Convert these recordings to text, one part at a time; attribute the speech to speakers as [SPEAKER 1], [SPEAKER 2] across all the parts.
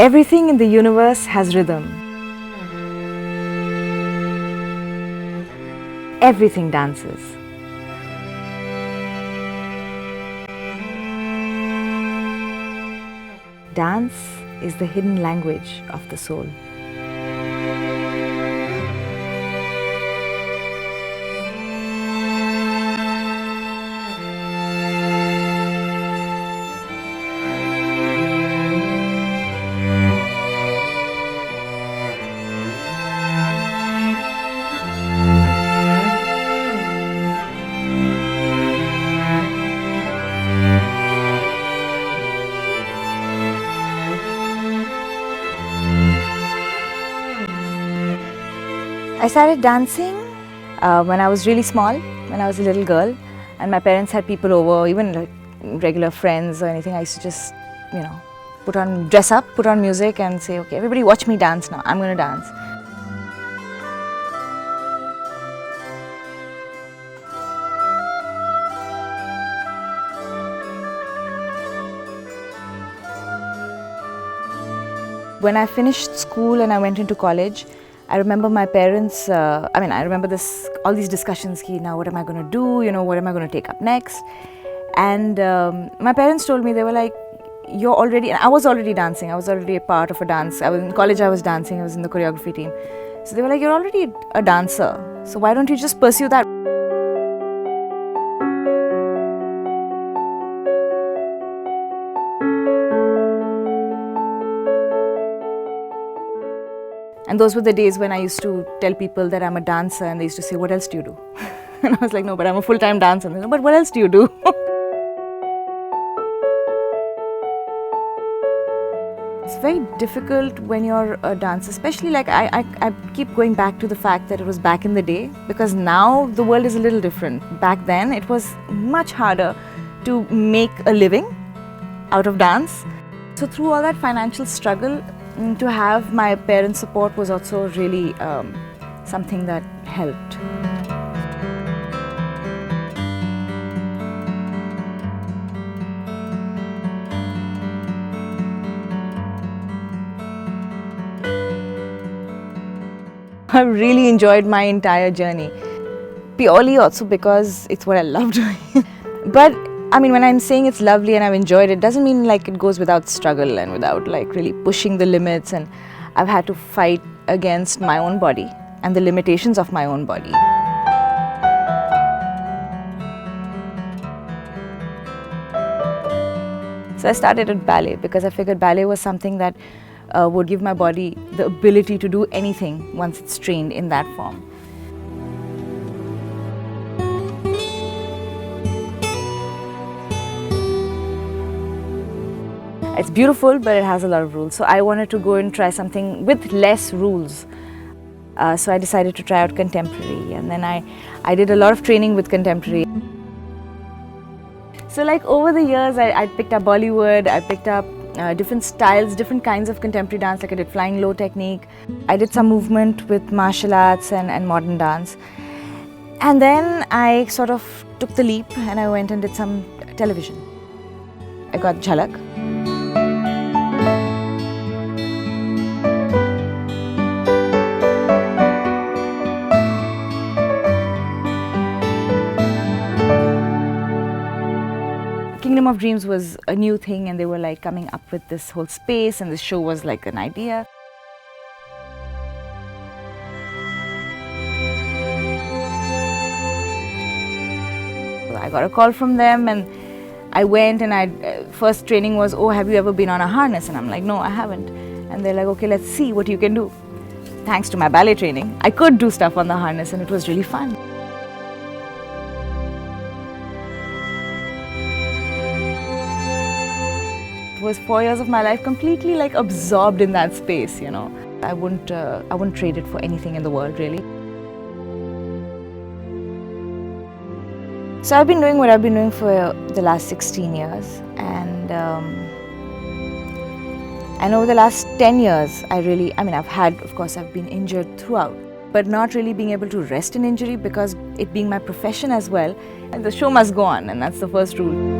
[SPEAKER 1] Everything in the universe has rhythm. Everything dances. Dance is the hidden language of the soul. I started dancing when I was really small, when I was a little girl, and my parents had people over, even like regular friends or anything. I used to just, dress up, put on music and say, okay, everybody watch me dance now, I'm going to dance. When I finished school and I went into college, I remember my parents, I remember all these discussions, now what am I going to do, what am I going to take up next? And my parents told me, they were like, I was already dancing, I was already a part of a dance. I was in college, I was dancing, I was in the choreography team. So they were like, you're already a dancer, so why don't you just pursue that? And those were the days when I used to tell people that I'm a dancer, and they used to say, what else do you do? And I was like, no, but I'm a full-time dancer. And they said, but what else do you do? It's very difficult when you're a dancer, especially like I keep going back to the fact that it was back in the day, because now the world is a little different. Back then it was much harder to make a living out of dance. So through all that financial struggle, to have my parents' support was also really something that helped. I really enjoyed my entire journey, purely also because it's what I love doing. But when I'm saying it's lovely and I've enjoyed it, doesn't mean like it goes without struggle and without like really pushing the limits, and I've had to fight against my own body and the limitations of my own body. So I started at ballet because I figured ballet was something that would give my body the ability to do anything once it's trained in that form. It's beautiful, but it has a lot of rules. So I wanted to go and try something with less rules. So I decided to try out contemporary, and then I did a lot of training with contemporary. So like over the years, I picked up Bollywood, I picked up different styles, different kinds of contemporary dance, like I did flying low technique. I did some movement with martial arts and modern dance. And then I sort of took the leap and I went and did some television. I got Jhalak. Kingdom of Dreams was a new thing, and they were like coming up with this whole space, and this show was like an idea. I got a call from them and I went, and first training was, oh, have you ever been on a harness? And I'm like, no, I haven't. And they're like, okay, let's see what you can do. Thanks to my ballet training, I could do stuff on the harness, and it was really fun. It was 4 years of my life completely like absorbed in that space, I wouldn't trade it for anything in the world, really. So I've been doing what I've been doing for the last 16 years, and over the last 10 years, I've been injured throughout, but not really being able to rest in injury, because it being my profession as well, and the show must go on, and that's the first rule.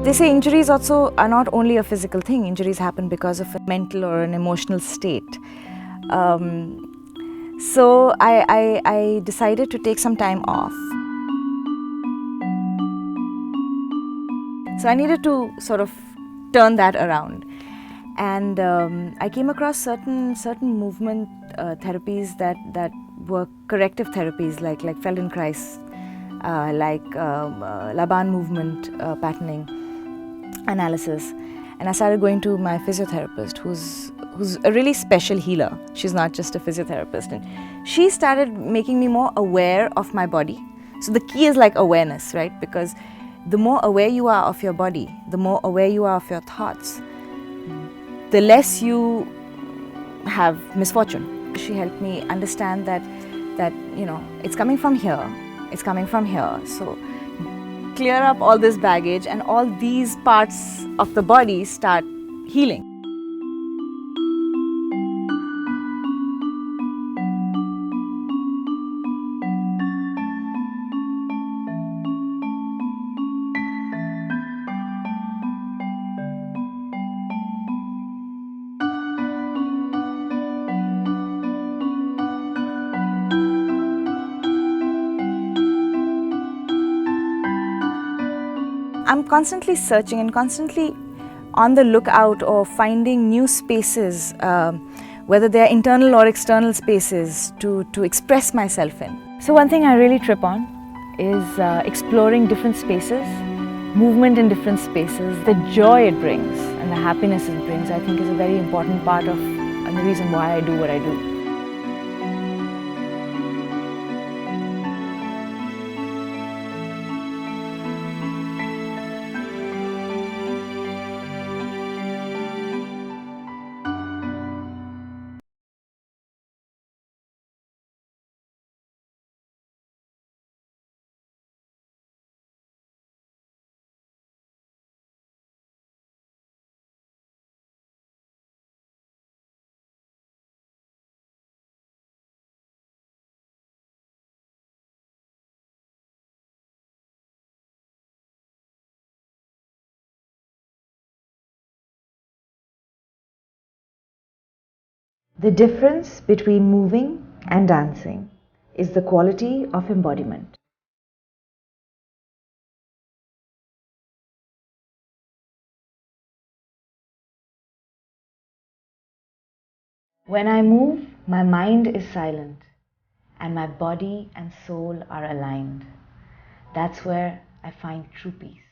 [SPEAKER 1] They say injuries also are not only a physical thing. Injuries happen because of a mental or an emotional state. So I decided to take some time off. So I needed to sort of turn that around. And I came across certain movement therapies that were corrective therapies, like Feldenkrais, Laban movement patterning analysis. And I started going to my physiotherapist, who's a really special healer. She's not just a physiotherapist, and she started making me more aware of my body. So the key is like awareness, right? Because the more aware you are of your body, the more aware you are of your thoughts, the less you have misfortune. She helped me understand that it's coming from here, it's coming from here. So clear up all this baggage and all these parts of the body start healing. I'm constantly searching and constantly on the lookout or finding new spaces, whether they're internal or external spaces, to express myself in. So one thing I really trip on is exploring different spaces, movement in different spaces. The joy it brings and the happiness it brings, I think, is a very important part of and the reason why I do what I do.
[SPEAKER 2] The difference between moving and dancing is the quality of embodiment. When I move, my mind is silent and my body and soul are aligned. That's where I find true peace.